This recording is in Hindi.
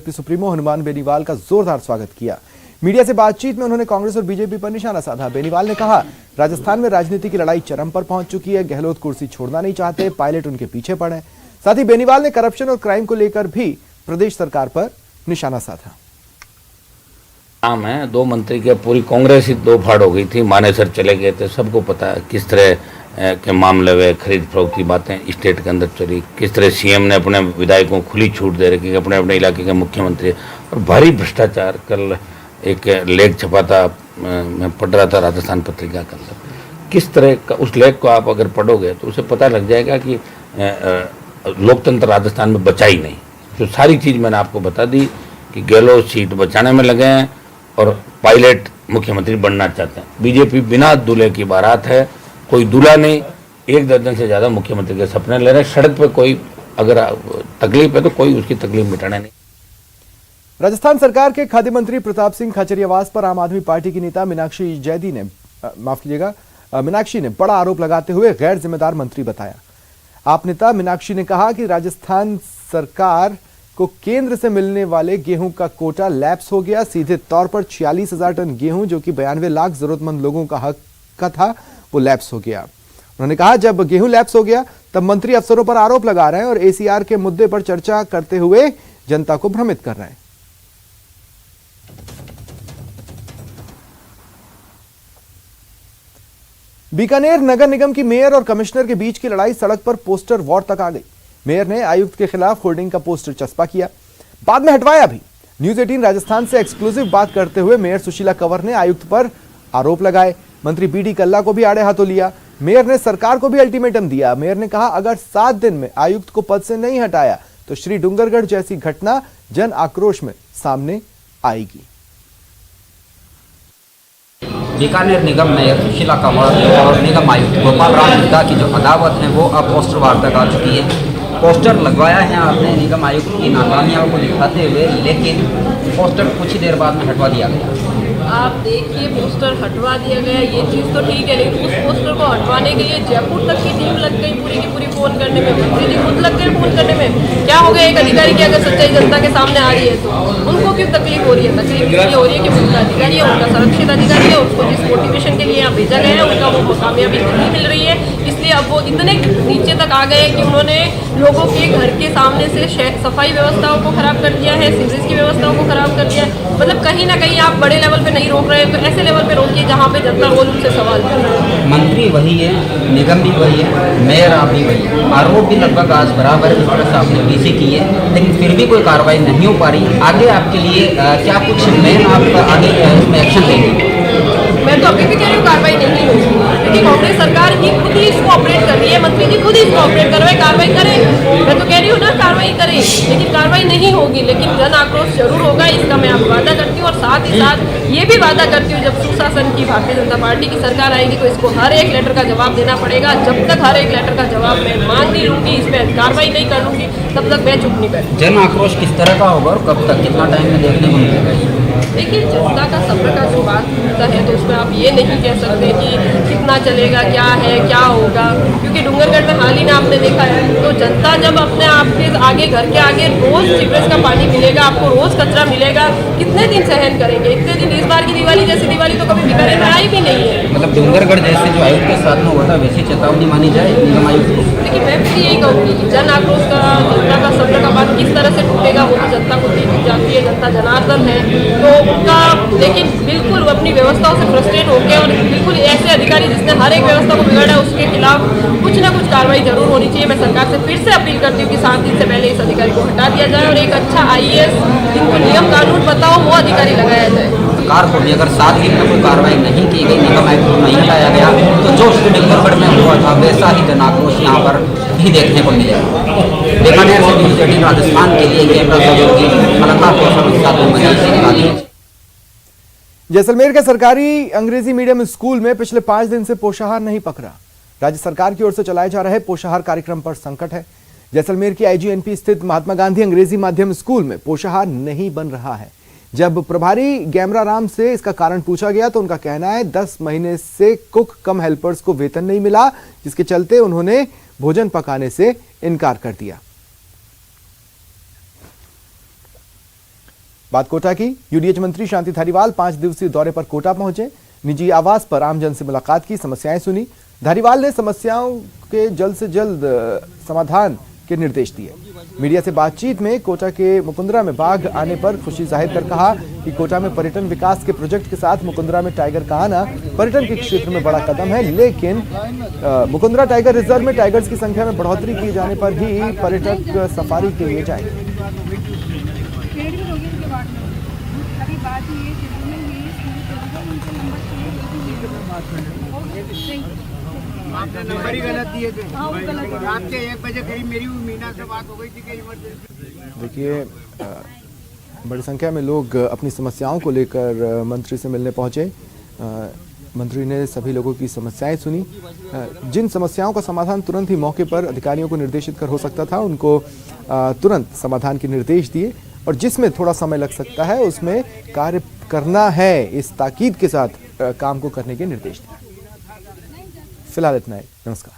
बीजेपी सुप्रीमो हनुमान बेनीवाल का जोरदार स्वागत किया। मीडिया से बातचीत में उन्होंने कांग्रेस और बीजेपी पर निशाना साधा। बेनीवाल ने कहा, राजस्थान में राजनीति की लड़ाई चरम पर पहुंच चुकी है। गहलोत कुर्सी छोड़ना नहीं चाहते, पायलट उनके पीछे पड़े। साथ ही बेनीवाल ने करप्शन और क्राइम को लेकर भी प्रदेश सरकार पर निशाना साधा। नाम है, दो मंत्री के पूरी कांग्रेस ही दो फाड़ हो गई थी, मानेसर चले गए थे। सबको पता है किस तरह के मामले हुए, खरीद फरोख्त की बातें स्टेट के अंदर चली, किस तरह सीएम ने अपने विधायकों को खुली छूट दे रखी, अपने अपने इलाके के मुख्यमंत्री, और भारी भ्रष्टाचार। कल एक लेख छपा था, मैं पढ़ रहा था राजस्थान पत्रिका के अंदर, किस तरह का उस लेख को आप अगर पढ़ोगे तो उसे पता लग जाएगा कि लोकतंत्र राजस्थान में बचा ही नहीं। जो सारी चीज़ मैंने आपको बता दी कि गहलोत सीट बचाने में लगे हैं और पायलट मुख्यमंत्री बनना चाहते हैं। बीजेपी बिना दूल्हे की बारात है, कोई दूल्हा नहीं, 1 दर्जन से ज़्यादा मुख्यमंत्री के सपने ले रहे हैं। सड़क पर कोई अगर तकलीफ है तो कोई उसकी तकलीफ मिटाना नहीं। राजस्थान सरकार के खाद्य मंत्री प्रताप सिंह खाचरियावास पर आम आदमी पार्टी की नेता मीनाक्षी ने बड़ा आरोप लगाते हुए गैर जिम्मेदार मंत्री बताया। आप नेता मीनाक्षी ने कहा कि राजस्थान सरकार को केंद्र से मिलने वाले गेहूं का कोटा लैप्स हो गया। सीधे तौर पर 46,000 टन गेहूं, जो कि 92 लाख जरूरतमंद लोगों का हक का था, वो लैप्स हो गया। उन्होंने कहा, जब गेहूं लैप्स हो गया तब मंत्री अफसरों पर आरोप लगा रहे हैं और एसीआर के मुद्दे पर चर्चा करते हुए जनता को भ्रमित कर रहे हैं। बीकानेर नगर निगम की मेयर और कमिश्नर के बीच की लड़ाई सड़क पर पोस्टर वॉर तक आ गई। मेयर ने आयुक्त के खिलाफ होर्डिंग का पोस्टर चस्पा किया, बाद में हटवाया भी। न्यूज 18 राजस्थान से एक्सक्लूसिव बात करते हुए मेयर सुशीला कंवर ने आयुक्त पर आरोप लगाए। मंत्री बीडी कल्ला को भी आड़े हाथों लिया। मेयर ने सरकार को भी अल्टीमेटम दिया। मेयर ने कहा, अगर 7 दिन में आयुक्त को पद से नहीं हटाया तो श्री डूंगरगढ़ जैसी घटना जन आक्रोश में सामने आएगी। बीकानेर निगम मेयर सुशीला कंवर और निगम आयुक्त गोपाल राम मीणा की जो अदावत है वो अब पोस्टर वार तक आ चुकी है। पोस्टर लगवाया है आपने निगम आयुक्त की नाकामियों को दिखाते हुए, लेकिन पोस्टर कुछ ही देर बाद में हटवा दिया गया। आप देखिए, पोस्टर हटवा दिया गया, ये चीज़ तो ठीक है, लेकिन उस पोस्टर को हटवाने के लिए जयपुर तक की टीम लग गई पूरी की पूरी फोन करने में। मंत्री जी खुद लग गए फोन करने में। क्या हो गया, एक अधिकारी की अगर सच्चाई जनता के सामने आ रही है तो उनको क्यों तकलीफ हो रही है? तकलीफ इसलिए हो रही है कि उनका अधिकारी है, उनका सुरक्षित अधिकारी है, उसको जिस मोटिवेशन के लिए यहाँ भेजा गया है उनका वो कामयाबी नहीं मिल रही है। इसलिए अब वो इतने नीचे तक आ गए कि उन्होंने लोगों के घर के सामने से सफाई व्यवस्थाओं को खराब कर दिया है, सीवरेज की व्यवस्थाओं को खराब कर दिया है। मतलब कहीं ना कहीं आप बड़े लेवल पे नहीं रोक रहे हैं तो ऐसे लेवल पे रोकिए जहाँ पे जनता रोज उनसे सवाल कर रहा है। मंत्री वही है, निगम भी वही है, मेयर आप भी वही है, आरोप भी लगभग आज बराबर इस तरह से आपने पीछे की है, लेकिन फिर भी कोई कार्रवाई नहीं हो पा रही। आगे आपके लिए क्या कुछ मेन आप आगे इसमें एक्शन लेंगे? मैं तो अभी भी कह रही हूँ कार्रवाई नहीं होगी, क्योंकि कांग्रेस सरकार ही खुद ही इसको ऑपरेट कर रही है। मंत्री जी खुद ही इसको ऑपरेट कर रहे हैं, कार्रवाई करें। मैं तो कह रही हूँ ना, कार्रवाई करें, लेकिन कार्रवाई नहीं होगी, लेकिन जन आक्रोश जरूर होगा, इसका मैं आपको वादा करती हूँ। और साथ ही साथ ये भी वादा करती हूँ, जब सुशासन की भारतीय जनता पार्टी की सरकार आएगी तो इसको हर एक लेटर का जवाब देना पड़ेगा। जब तक हर एक लेटर का जवाब मैं मांग नहीं लूंगी, इस पर कार्रवाई नहीं कर लूंगी, तब तक मैं चुप नहीं बैठूंगी। जन आक्रोश किस तरह का होगा और कब तक, कितना टाइम में देखने को मिलेगा? देखिए, जनता का सब्र का जो बात होता है तो उसमें आप ये नहीं कह सकते कि कितना चलेगा, क्या है, क्या होगा, क्योंकि डूंगरगढ़ में हाल ही में आपने देखा है तो जनता जब अपने आपके आगे घर के आगे रोज सीवरेज का पानी मिलेगा, आपको रोज कचरा मिलेगा, कितने दिन सहन करेंगे? इतने दिन इस बार की दिवाली जैसी दिवाली तो कभी बीकानेर में आई भी नहीं है। मतलब डूंगरगढ़ जैसे जो आयुक्त के साथ में हुआ था वैसी चेतावनी मानी जाए निगम आयुक्त को? लेकिन मैं भी यही कहूँगी कि जन आक्रोश का, जनता का सब्र का बात किस तरह से टूटेगा वो तो जनता को दी जाती है। जनता जनार्दन है तो उनका, लेकिन बिल्कुल वो अपनी व्यवस्थाओं से फ्रस्ट्रेट होकर और बिल्कुल ऐसे अधिकारी जिसने हर एक व्यवस्था को बिगाड़ा है उसके खिलाफ कुछ ना कुछ कार्रवाई जरूर होनी चाहिए। मैं सरकार से फिर से अपील करती हूँ कि 7 दिन से पहले इस अधिकारी को हटा दिया जाए और एक अच्छा IAS जिनको नियम कानून पता हो वो अधिकारी लगाया जाए। सरकार को भी अगर 7 दिन में कोई कार्रवाई नहीं की गई, निगम आयुक्त को नहीं हटाया गया तो जो डूंगरगढ़ में हुआ था वैसा ही जन आक्रोश यहाँ पर भी देखने को मिलेगा। बीकानेर से न्यूज़ 18 राजस्थान के लिए कैमरा सहयोगी जैसलमेर के सरकारी अंग्रेजी मीडियम स्कूल में पिछले 5 दिन से पोषाहार नहीं पकड़ा। राज्य सरकार की ओर से चलाए जा रहे पोषाहार कार्यक्रम पर संकट है। जैसलमेर की IGNP स्थित महात्मा गांधी अंग्रेजी माध्यम स्कूल में पोषाहार नहीं बन रहा है। जब प्रभारी गैमरा राम से इसका कारण पूछा गया तो उनका कहना है 10 महीने से कुक कम हेल्पर्स को वेतन नहीं मिला, जिसके चलते उन्होंने भोजन पकाने से इनकार कर दिया। बात कोटा की। यूडीएच मंत्री शांति धारीवाल 5 दिवसीय दौरे पर कोटा पहुंचे। निजी आवास पर आमजन से मुलाकात की, समस्याएं सुनी। धारीवाल ने समस्याओं के जल्द से जल्द समाधान के निर्देश दिए। मीडिया से बातचीत में कोटा के मुकुंदरा में बाघ आने पर खुशी जाहिर कर कहा कि कोटा में पर्यटन विकास के प्रोजेक्ट के साथ मुकुंदरा में टाइगर का आना पर्यटन के क्षेत्र में बड़ा कदम है, लेकिन मुकुंदरा टाइगर रिजर्व में टाइगर्स की संख्या में बढ़ोतरी किए जाने पर ही पर्यटक सफारी के लिए जाएंगे। आपने नंबर ही गलत दिए थे। रात के 1 बजे करीब मेरी मीना से बात हो गई थी कि इमरजेंसी। देखिए, बड़ी संख्या में लोग अपनी समस्याओं को लेकर मंत्री से मिलने पहुंचे। मंत्री ने सभी लोगों की समस्याएं सुनी। जिन समस्याओं का समाधान तुरंत ही मौके पर अधिकारियों को निर्देशित कर हो सकता था, उनको तुरंत समाधान के निर्देश दिए, और जिसमें थोड़ा समय लग सकता है उसमें कार्य करना है, इस ताकीद के साथ काम को करने के निर्देश दिए। फिलहाल इतना ही। नमस्कार।